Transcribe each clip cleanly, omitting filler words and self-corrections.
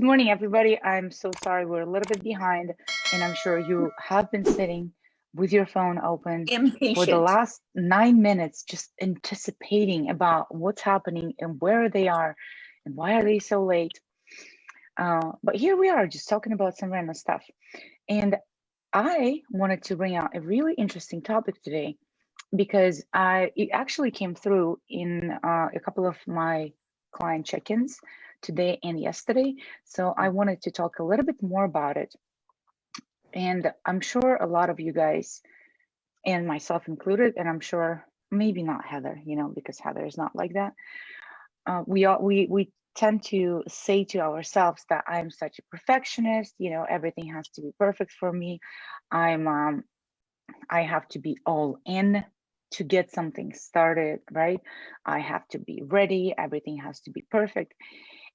Good morning, everybody. I'm so sorry we're a little bit behind, and I'm sure you have been sitting with your phone open for the Impatient. last 9 minutes, just anticipating about what's happening and where they are and why are they so late. But here we are just talking about some random stuff. And I wanted to bring out a really interesting topic today because it actually came through in a couple of my client check-ins today and yesterday. So I wanted to talk a little bit more about it. And I'm sure a lot of you guys, and myself included, and I'm sure maybe not Heather, because Heather is not like that. We tend to say to ourselves that I'm such a perfectionist, everything has to be perfect for me. I have to be all in to get something started, right? I have to be ready, everything has to be perfect,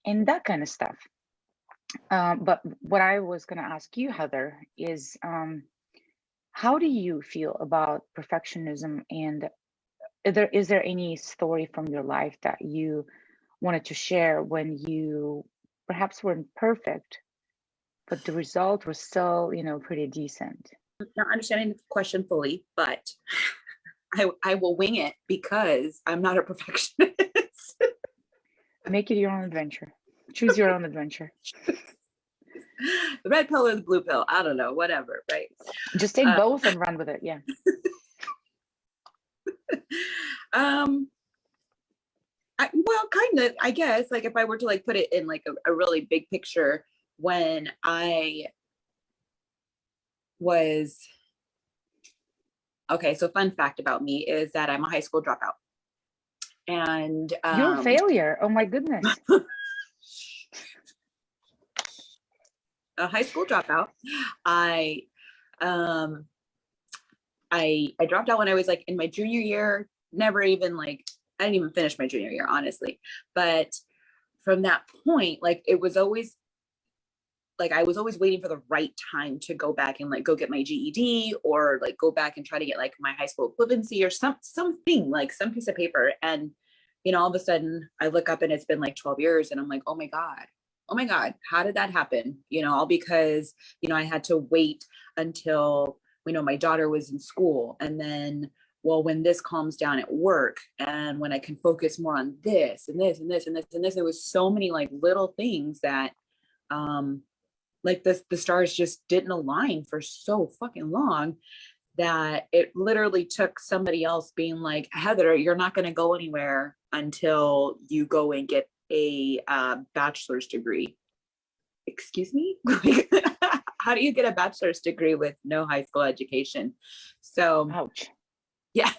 and that kind of stuff. But what I was going to ask you, Heather, is how do you feel about perfectionism? And is there any story from your life that you wanted to share when you perhaps weren't perfect, but the result was still, pretty decent? Not understanding the question fully, but I will wing it because I'm not a perfectionist. Make it your own adventure. Choose your own adventure. The red pill or the blue pill, I don't know, whatever, right? Just take both and run with it. Yeah. Well, kind of, I guess, like if I were to like put it in like a really big picture, when I was, okay, so fun fact about me is that I'm a high school dropout. And you're a failure. Oh my goodness. A high school dropout. I dropped out when I was like in my junior year, never even like, I didn't even finish my junior year, honestly. But from that point, like it was always like, I was always waiting for the right time to go back and like go get my GED or like go back and try to get like my high school equivalency or something, like some piece of paper. And, all of a sudden I look up and it's been like 12 years and I'm like, oh my God, how did that happen? All because, I had to wait until, my daughter was in school. And then, well, when this calms down at work and when I can focus more on this and this and this and this and this, there was so many like little things that, like the stars just didn't align for so fucking long that it literally took somebody else being like, Heather, you're not going to go anywhere until you go and get a bachelor's degree. Excuse me? How do you get a bachelor's degree with no high school education? So, ouch. Yeah.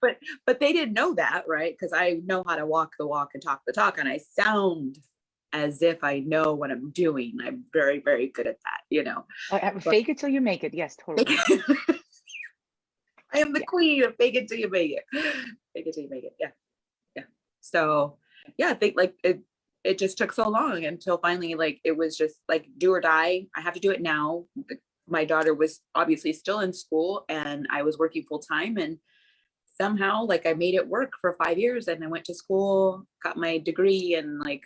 but they didn't know that, right? Because I know how to walk the walk and talk the talk, and I sound as if I know what I'm doing. I'm very, very good at that, Fake it till you make it. Yes, totally. I am the queen of fake it till you make it. Fake it till you make it. Yeah. So yeah, I think like it just took so long until finally like it was just like do or die. I have to do it now. My daughter was obviously still in school and I was working full time, and somehow like I made it work for 5 years, and I went to school, got my degree, and like,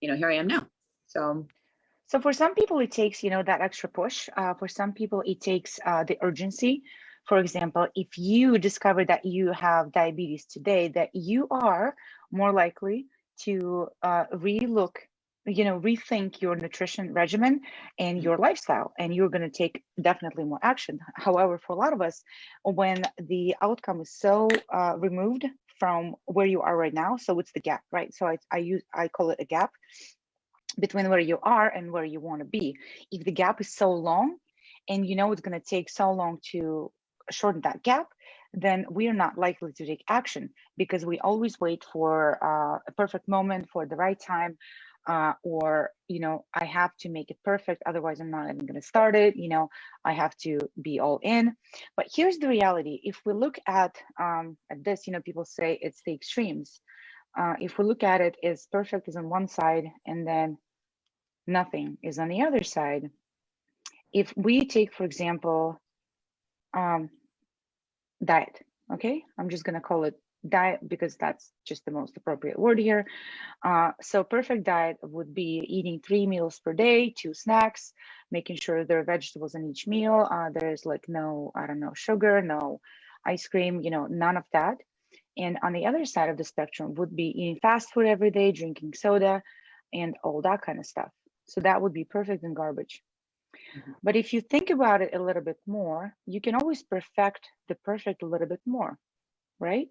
here I am now. So for some people, it takes, that extra push. For some people, it takes the urgency. For example, if you discover that you have diabetes today, that you are more likely to rethink your nutrition regimen and your lifestyle, and you're going to take definitely more action. However, for a lot of us, when the outcome is so removed from where you are right now, so it's the gap, right? So I call it a gap between where you are and where you want to be. If the gap is so long and it's going to take so long to shorten that gap, then we are not likely to take action because we always wait for a perfect moment, for the right time, or I have to make it perfect, otherwise I'm not even going to start it. I have to be all in. But here's the reality. If we look at this, people say it's the extremes. If we look at it as perfect is on one side and then nothing is on the other side. If we take, for example, diet, okay? I'm just going to call it diet, because that's just the most appropriate word here. So perfect diet would be eating 3 meals per day, 2 snacks, making sure there are vegetables in each meal. There's like no, I don't know, sugar, no ice cream, none of that. And on the other side of the spectrum would be eating fast food every day, drinking soda, and all that kind of stuff. So that would be perfect and garbage. Mhm. But if you think about it a little bit more, you can always perfect the perfect a little bit more, right?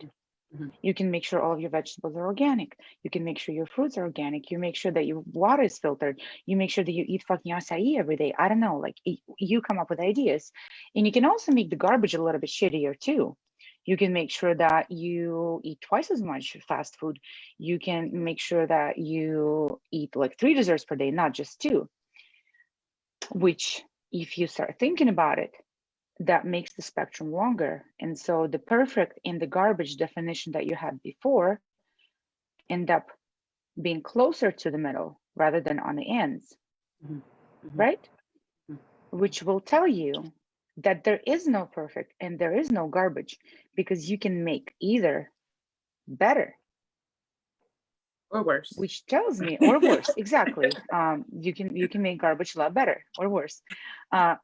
Mhm. You can make sure all of your vegetables are organic. You can make sure your fruits are organic. You make sure that your water is filtered. You make sure that you eat fucking acai every day. I don't know, like you come up with ideas. And you can also make the garbage a little bit shittier too. You can make sure that you eat twice as much fast food. You can make sure that you eat like 3 desserts per day, not just two, which, if you start thinking about it, that makes the spectrum longer. And so the perfect and the garbage definition that you had before end up being closer to the middle rather than on the ends, Mhm. Mhm. right? Which will tell you that there is no perfect and there is no garbage, because you can make either better, Or worse. which tells me, or worse, exactly. You can make garbage a lot better or worse.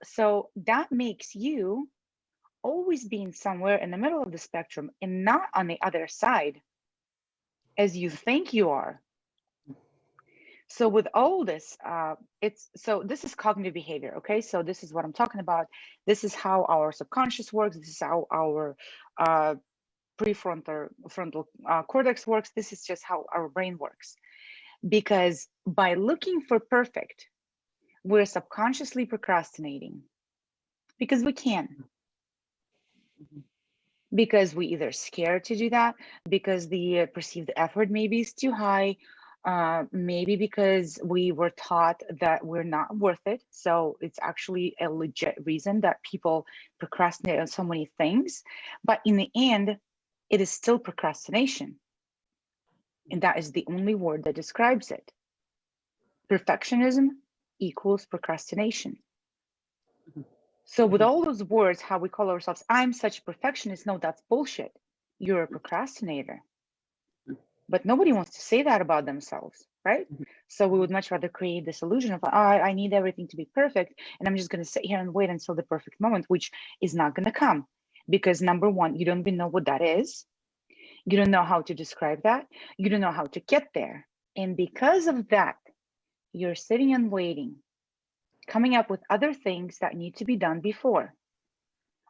So that makes you always being somewhere in the middle of the spectrum and not on the other side as you think you are. So with all this, this is cognitive behavior. Okay, so this is what I'm talking about. This is how our subconscious works. This is how our uh, prefrontal frontal cortex works. This is just how our brain works. Because by looking for perfect, we're subconsciously procrastinating because we can, Mhm. because we either scared to do that, because the perceived effort maybe is too high, maybe because we were taught that we're not worth it. So it's actually a legit reason that people procrastinate on so many things. But in the end, it is still procrastination. And that is the only word that describes it. Perfectionism equals procrastination. Mhm. So with Mhm. all those words, how we call ourselves, I'm such a perfectionist. No, that's bullshit. You're a procrastinator. But nobody wants to say that about themselves, right? Mhm. So we would much rather create this illusion of, I need everything to be perfect, and I'm just going to sit here and wait until the perfect moment, which is not going to come. Because number one, you don't even know what that is. You don't know how to describe that. You don't know how to get there. And because of that, you're sitting and waiting, coming up with other things that need to be done before.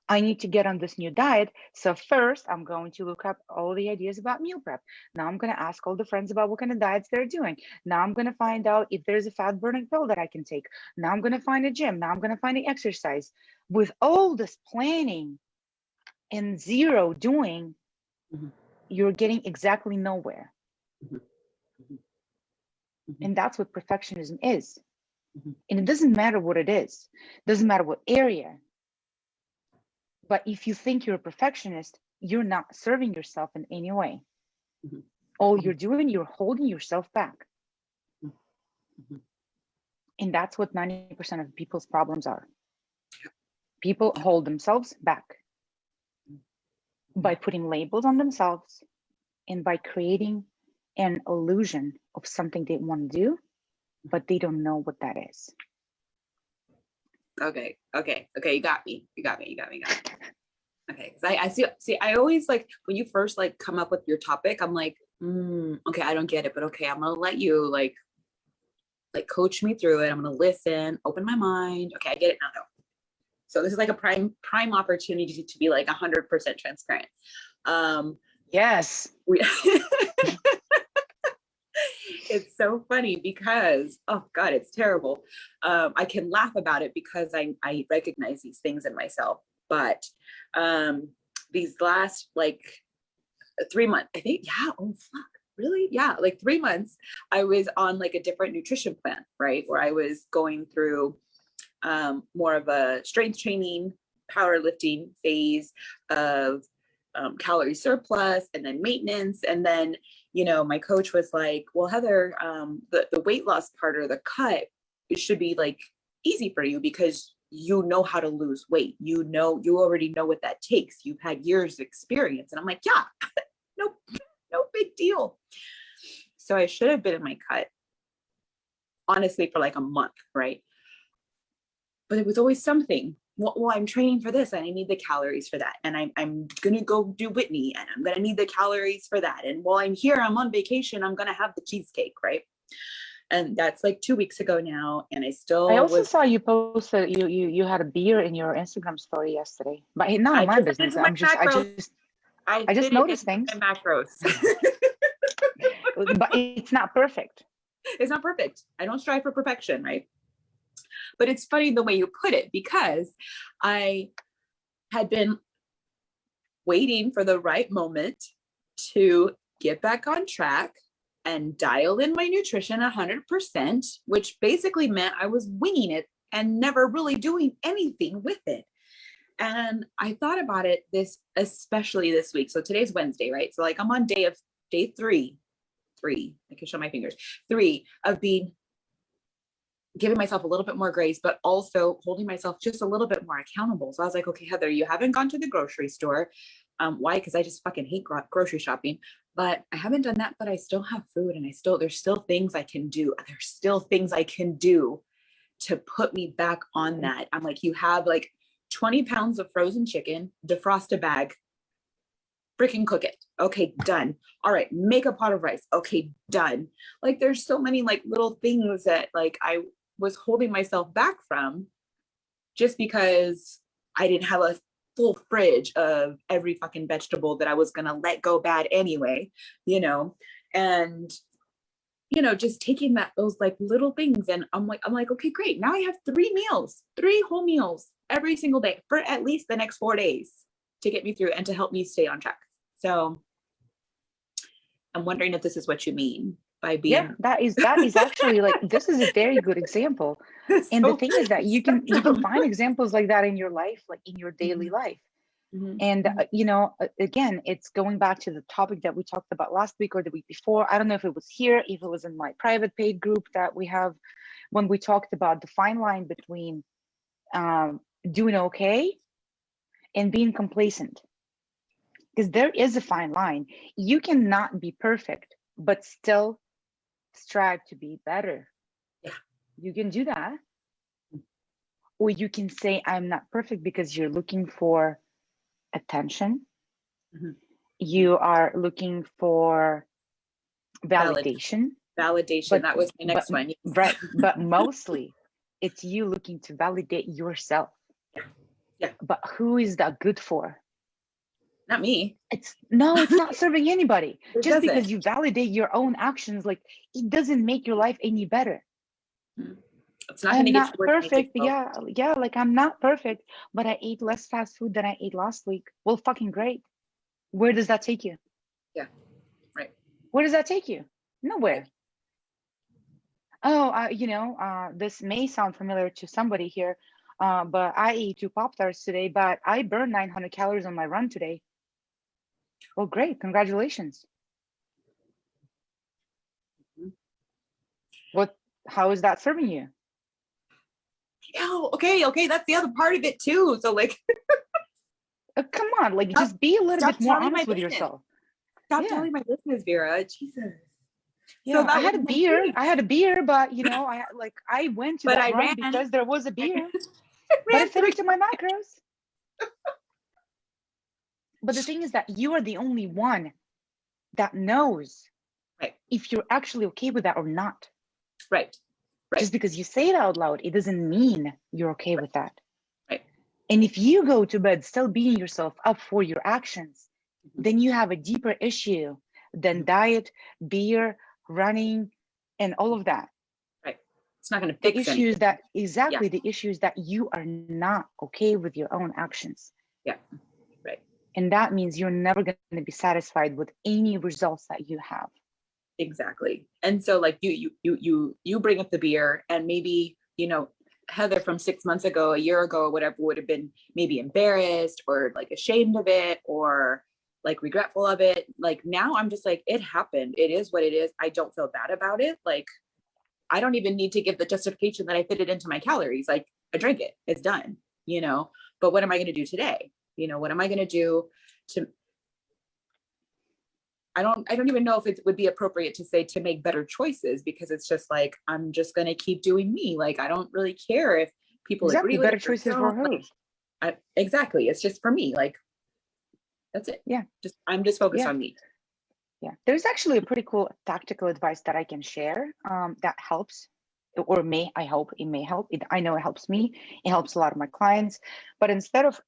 I need to get on this new diet. So first, I'm going to look up all the ideas about meal prep. Now I'm going to ask all the friends about what kind of diets they're doing. Now I'm going to find out if there's a fat burning pill that I can take. Now I'm going to find a gym. Now I'm going to find the exercise. With all this planning and zero doing, Mhm. you're getting exactly nowhere. Mhm. Mhm. Mhm. And that's what perfectionism is. Mhm. And it doesn't matter what it is, doesn't matter what area. But if you think you're a perfectionist, you're not serving yourself in any way. Mhm. All Mhm. you're doing, you're holding yourself back. Mhm. And that's what 90% of people's problems are. People hold themselves back by putting labels on themselves and by creating an illusion of something they want to do, but they don't know what that is. Okay. Okay. Okay. You got me. You got me. You got me. You got me. Okay. Because I see, I always like when you first like come up with your topic, I'm like, okay, I don't get it, but okay, I'm gonna let you like coach me through it. I'm gonna listen, open my mind. Okay, I get it now though. So this is like a prime opportunity to be like 100% transparent. Um, Yes. we it's so funny because oh god, it's terrible. I can laugh about it because I recognize these things in myself. But these last like 3 months, I think, yeah, oh fuck, really? Yeah, like 3 months, I was on like a different nutrition plan, right? Where I was going through more of a strength training, powerlifting phase of calorie surplus and then maintenance. And then, my coach was like, well, Heather, the weight loss part or the cut, it should be like easy for you because you know how to lose weight. You already know what that takes. You've had years of experience. And I'm like, yeah, no big deal. So I should have been in my cut, honestly, for like a month, right? But it was always something. Well, I'm training for this and I need the calories for that. And I'm going to go do Whitney and I'm going to need the calories for that. And while I'm here, I'm on vacation, I'm going to have the cheesecake, right? And that's like 2 weeks ago now. And I also saw you posted you had a beer in your Instagram story yesterday, but none of my business. I just noticed things. My macros. But it's not perfect. It's not perfect. I don't strive for perfection, right? But it's funny the way you put it, because I had been waiting for the right moment to get back on track and dial in my nutrition 100%, which basically meant I was winging it and never really doing anything with it. And I thought about it especially this week. So today's Wednesday, right? So like I'm on day three, I can show my fingers, 3 of giving myself a little bit more grace, but also holding myself just a little bit more accountable. So I was like, okay, Heather, you haven't gone to the grocery store. Why? Because I just fucking hate grocery shopping, but I haven't done that, but I still have food and there's still things I can do. There's still things I can do to put me back on that. I'm like, you have like 20 pounds of frozen chicken, defrost a bag, freaking cook it. Okay, done. All right, make a pot of rice. Okay, done. Like there's so many like little things that like I was holding myself back from just because I didn't have a full fridge of every fucking vegetable that I was going to let go bad anyway, and just taking those like little things. And I'm like, okay, great. Now I have 3 whole meals every single day for at least the next 4 days to get me through and to help me stay on track. So I'm wondering if this is what you mean by being. That is actually like, this is a very good example. And the thing is that you can find examples like that in your life, like in your daily life. And again, it's going back to the topic that we talked about last week or the week before. I don't know if it was here, if it was in my private paid group that we have, when we talked about the fine line between doing okay and being complacent. Because there is a fine line. You cannot be perfect, but still strive to be better. Yeah. You can do that. Or you can say, I'm not perfect, because you're looking for attention. You are looking for validation. But, that was my next one. Right. But mostly it's you looking to validate yourself. Yeah. But who is that good for? Not me. It's not serving anybody. Just because you validate your own actions, like it doesn't make your life any better. It's not I'm going to not perfect. Yeah. Like I'm not perfect, but I ate less fast food than I ate last week. Well, fucking great. Where does that take you? Yeah. Right. Where does that take you? Nowhere. Oh, this may sound familiar to somebody here, but I ate 2 Pop-Tarts today, but I burned 900 calories on my run today. Well, great. Congratulations. How is that serving you? Oh, okay. That's the other part of it too. So like, come on, like just be a little bit more honest with yourself. Stop telling my business, Vera. Jesus. Yeah, so I had a beer, but I went to that run because there was a beer. But I finished my macros. But the thing is that you are the only one that knows if you're actually okay with that or not. Right. Just because you say it out loud, it doesn't mean you're okay with that. Right. And if you go to bed still beating yourself up for your actions, then you have a deeper issue than diet, beer, running, and all of that. Right. It's not going to fix issues that the issues that you are not okay with your own actions. Yeah. Right. And that means you're never going to be satisfied with any results that you have. Exactly. And so like you bring up the beer, and maybe, Heather from 6 months ago, a year ago, or whatever, would have been maybe embarrassed or like ashamed of it or like regretful of it. Like now I'm just like, it happened. It is what it is. I don't feel bad about it. Like I don't even need to give the justification that I fit it into my calories. Like I drank it, it's done, but what am I going to do today? What am I going to do I don't even know if it would be appropriate to say to make better choices, because it's just like, I'm just going to keep doing me. Like, I don't really care if people Exactly. agree with Better it or choices for don't. who? Like, exactly. It's just for me. Like, that's it. Yeah. I'm just focused Yeah. on me. Yeah. There's actually a pretty cool tactical advice that I can share that helps, or I hope it may help. I know it helps me. It helps a lot of my clients. But instead of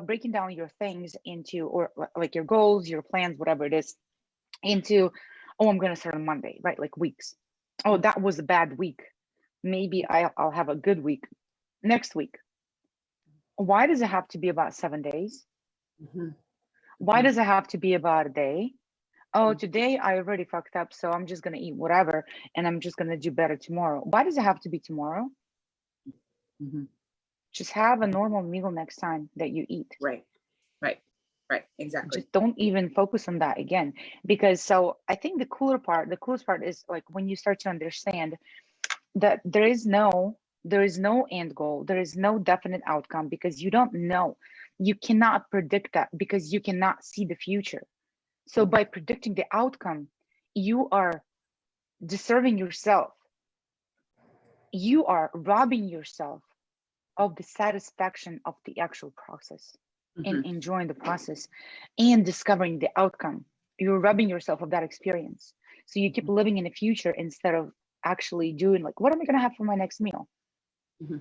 breaking down your things into, or like your goals, your plans, whatever it is, into, oh, I'm going to start on Monday, right? Like weeks. Oh, that was a bad week. Maybe I'll have a good week next week. Why does it have to be about 7 days? Mm-hmm. Why Mm-hmm. does it have to be about a day? Oh, today I already fucked up, so I'm just going to eat whatever and I'm just going to do better tomorrow. Why does it have to be tomorrow? Mm-hmm. Just have a normal meal next time that you eat. Right. Exactly. Just don't even focus on that again. Because so I think the coolest part is like when you start to understand that there is no end goal, there is no definite outcome, because you don't know. You cannot predict that because you cannot see the future. So by predicting the outcome, you are deserving yourself. You are robbing yourself of the satisfaction of the actual process Mm-hmm. and enjoying the process and discovering the outcome. You're robbing yourself of that experience. So you keep living in the future instead of actually doing, like, what am I going to have for my next meal? Mm-hmm.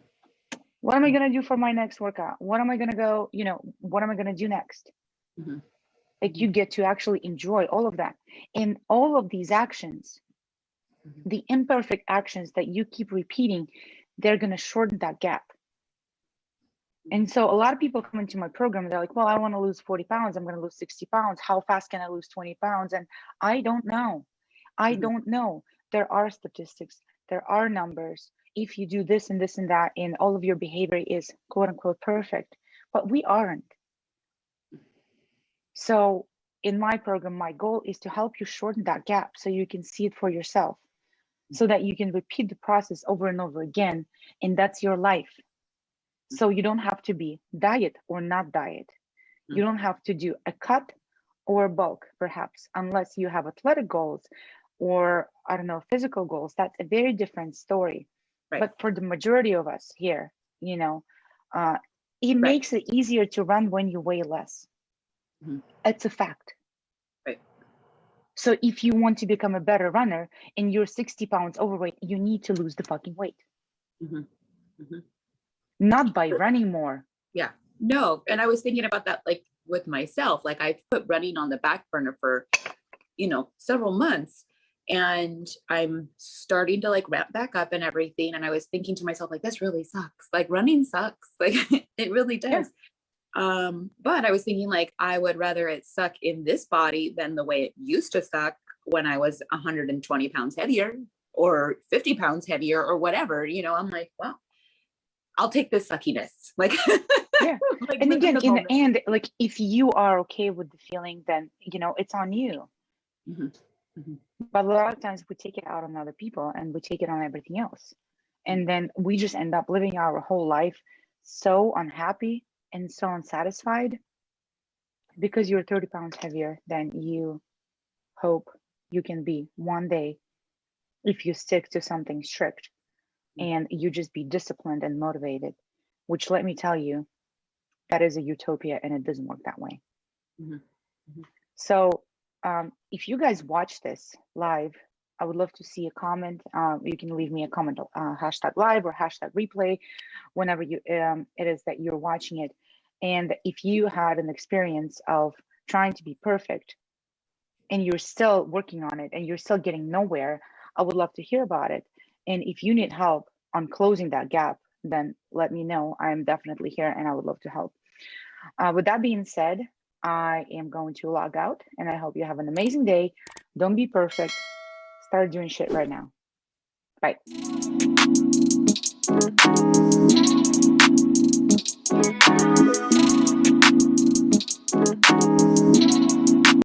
What am I going to do for my next workout? What am I going to go, what am I going to do next? Mm-hmm. Like, you get to actually enjoy all of that. And all of these actions, the imperfect actions that you keep repeating, they're going to shorten that gap. And so a lot of people come into my program, they're like, well, I want to lose 40 pounds. I'm going to lose 60 pounds. How fast can I lose 20 pounds? And I don't know. I don't know. There are statistics, there are numbers. If you do this and this and that, and all of your behavior is quote unquote perfect, but we aren't. So in my program, my goal is to help you shorten that gap so you can see it for yourself, so that you can repeat the process over and over again. And that's your life. So you don't have to be diet or not diet. You don't have to do a cut or bulk, perhaps, unless you have athletic goals or, I don't know, physical goals. That's a very different story. Right. But for the majority of us here, it Right. makes it easier to run when you weigh less. Mm-hmm. It's a fact. Right. So if you want to become a better runner and you're 60 pounds overweight, you need to lose the fucking weight. Mm-hmm. Mm-hmm. Not by running more. Yeah. No. And I was thinking about that, like with myself, like I put running on the back burner for, several months, and I'm starting to like ramp back up and everything. And I was thinking to myself, like, this really sucks. Like running sucks. Like it really does. Yeah. But I was thinking, like, I would rather it suck in this body than the way it used to suck when I was 120 pounds heavier or 50 pounds heavier or whatever. I'm like, well, I'll take this suckiness. Like, yeah. like, and again, in the end, like, if you are okay with the feeling, then it's on you. Mm-hmm. Mm-hmm. But a lot of times we take it out on other people and we take it on everything else, and then we just end up living our whole life so unhappy and so unsatisfied because you're 30 pounds heavier than you hope you can be one day if you stick to something strict and you just be disciplined and motivated, which, let me tell you, that is a utopia and it doesn't work that way. Mm-hmm. Mm-hmm. So if you guys watch this live, I would love to see a comment. You can leave me a comment, hashtag live or hashtag replay, whenever it is that you're watching it. And if you had an experience of trying to be perfect and you're still working on it and you're still getting nowhere, I would love to hear about it. And if you need help on closing that gap, then let me know. I'm definitely here and I would love to help. With that being said, I am going to log out and I hope you have an amazing day. Don't be perfect. Start doing shit right now. Bye.